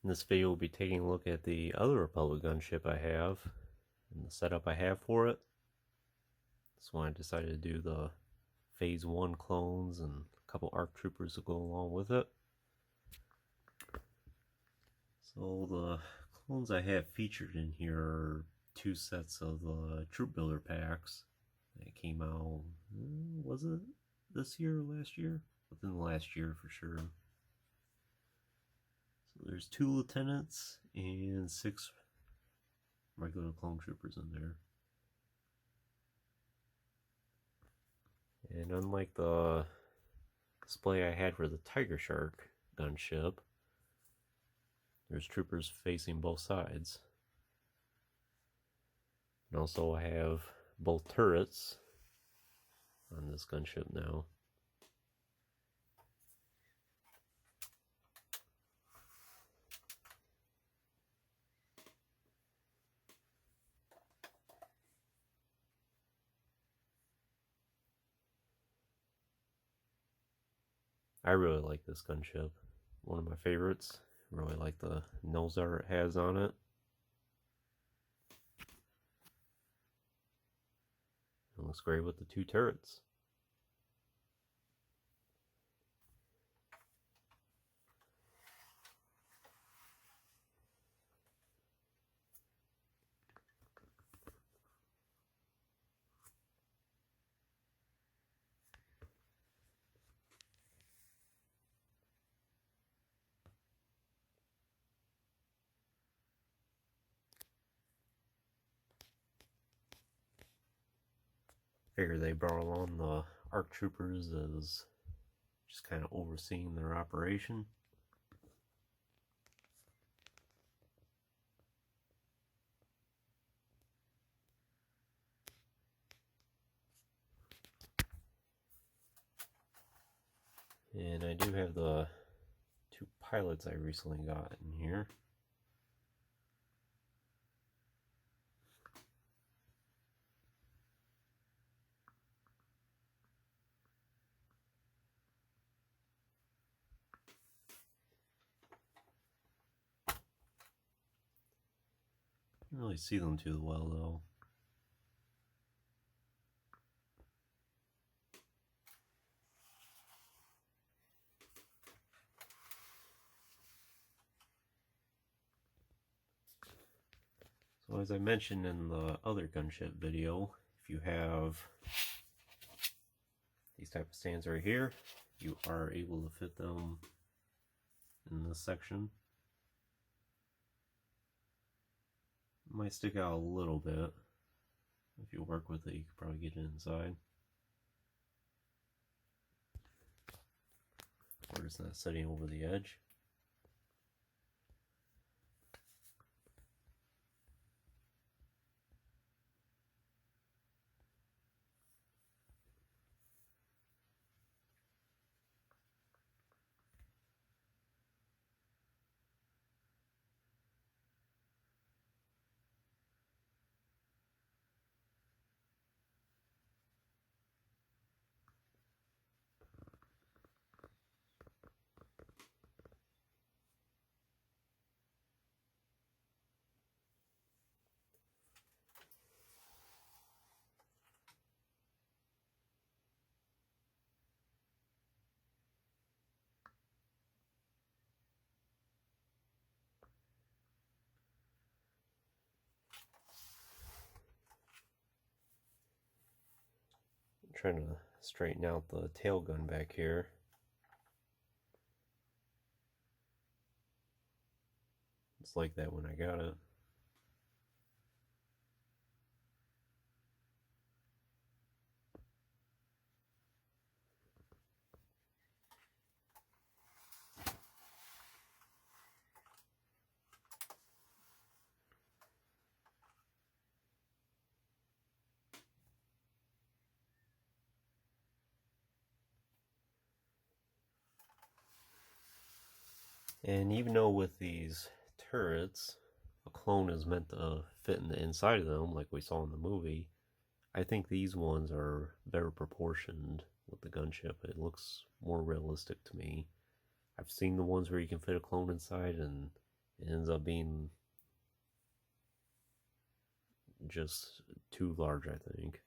In this video, we'll be taking a look at the other Republic gunship I have and the setup I have for it. So I decided to do the Phase 1 clones and a couple ARC troopers to go along with it. So the clones I have featured in here are two sets of the troop builder packs that came out, was it this year or last year? Within the last year for sure. So there's 2 lieutenants and 6 regular clone troopers in there. And unlike the display I had for the Tiger Shark gunship, there's troopers facing both sides. And also I have both turrets on this gunship now. I really like this gunship. One of my favorites. Really like the nose art it has on it. It looks great with the 2 turrets. Figure they brought along the ARC troopers as just kind of overseeing their operation. And I do have the 2 pilots I recently got in here. Can't really see them too well though. So as I mentioned in the other gunship video, if you have these type of stands right here, you are able to fit them in this section. It might stick out a little bit. If you work with it, you could probably get it inside. Or it's not sitting over the edge. I'm trying to straighten out the tail gun back here. It's like that when I got it. And even though with these turrets, a clone is meant to fit in the inside of them like we saw in the movie, I think these ones are better proportioned with the gunship. It looks more realistic to me. I've seen the ones where you can fit a clone inside and It ends up being just too large, I think.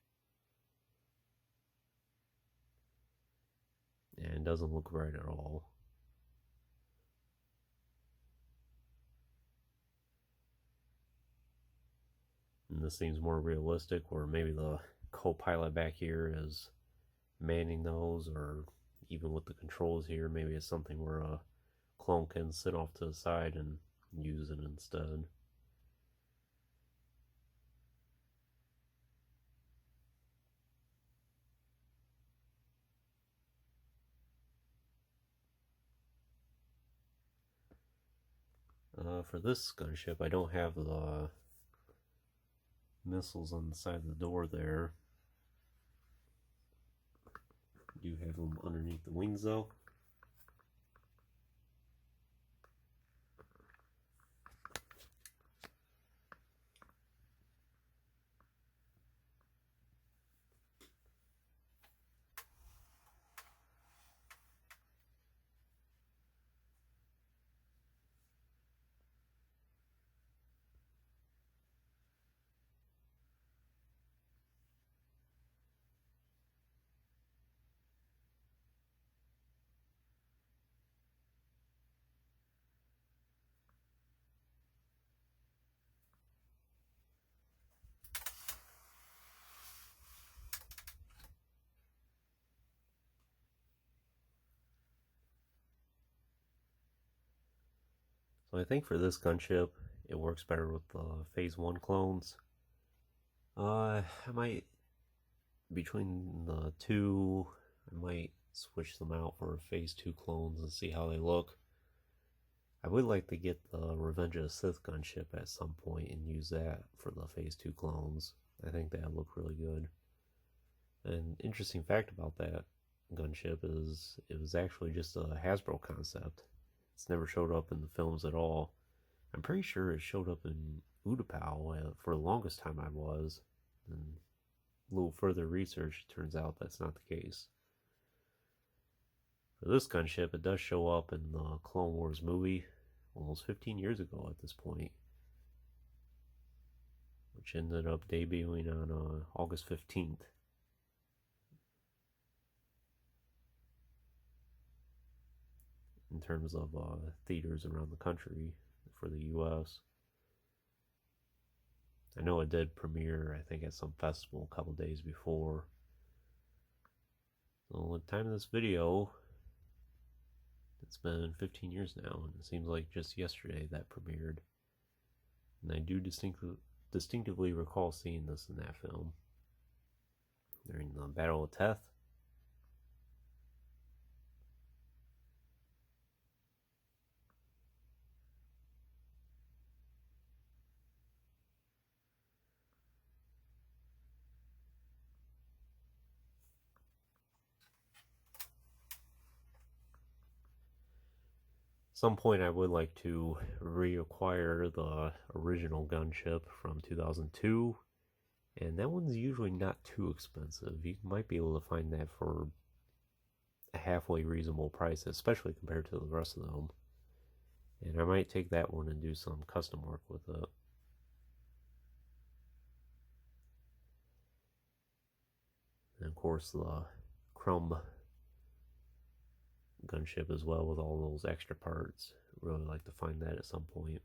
And it doesn't look right at all. And this seems more realistic, where maybe the co-pilot back here is manning those, or even with the controls here, maybe it's something where a clone can sit off to the side and use it instead. For this gunship, I don't have the missiles on the side of the door there. I do have them underneath the wings though. So I think for this gunship, it works better with the Phase 1 clones. I might, between the two, I might switch them out for Phase 2 clones and see how they look. I would like to get the Revenge of the Sith gunship at some point and use that for the Phase 2 clones. I think that would look really good. An interesting fact about that gunship is it was actually just a Hasbro concept. It's never showed up in the films at all. I'm pretty sure it showed up in Utapau for the longest time I was. And a little further research, it turns out that's not the case. For this gunship, it does show up in the Clone Wars movie almost 15 years ago at this point, which ended up debuting on August 15th. In terms of theaters around the country for the US. I know it did premiere, I think, at some festival a couple days before. So at the time of this video, it's been 15 years now, and it seems like just yesterday that premiered. And I do distinctively recall seeing this in that film during the Battle of Teth. Some point I would like to reacquire the original gunship from 2002, and that one's usually not too expensive. You might be able to find that for a halfway reasonable price, especially compared to the rest of them. And I might take that one and do some custom work with it. And of course the Crumb gunship as well, with all those extra parts. Really like to find that at some point.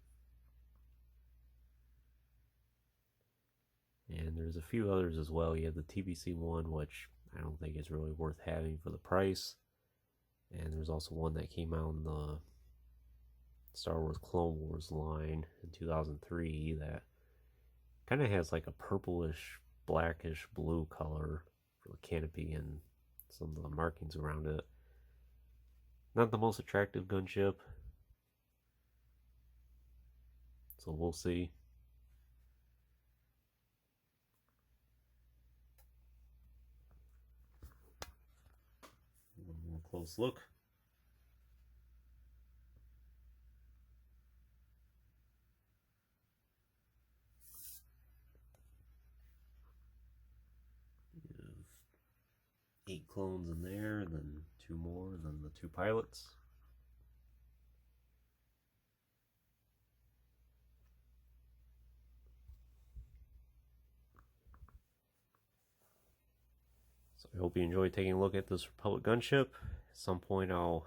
And there's a few others as well. You have the TBC one, which I don't think is really worth having for the price. And there's also one that came out in the Star Wars Clone Wars line in 2003 that kind of has like a purplish, blackish blue color for the canopy and some of the markings around it. Not the most attractive gunship, so we'll see. One more close look. You have 8 clones in there, and then 2 more, and then the 2 pilots. So I hope you enjoyed taking a look at this Republic Gunship. At some point I'll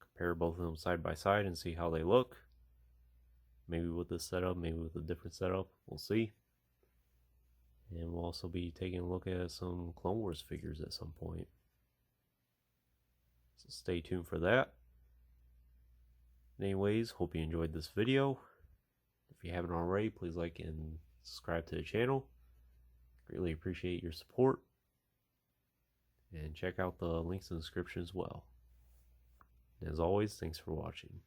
compare both of them side by side and see how they look. Maybe with this setup, maybe with a different setup. We'll see. And we'll also be taking a look at some Clone Wars figures at some point. So stay tuned for that. Anyways, hope you enjoyed this video. If you haven't already, please like and subscribe to the channel. Greatly appreciate your support. And check out the links in the description as well. And as always, thanks for watching.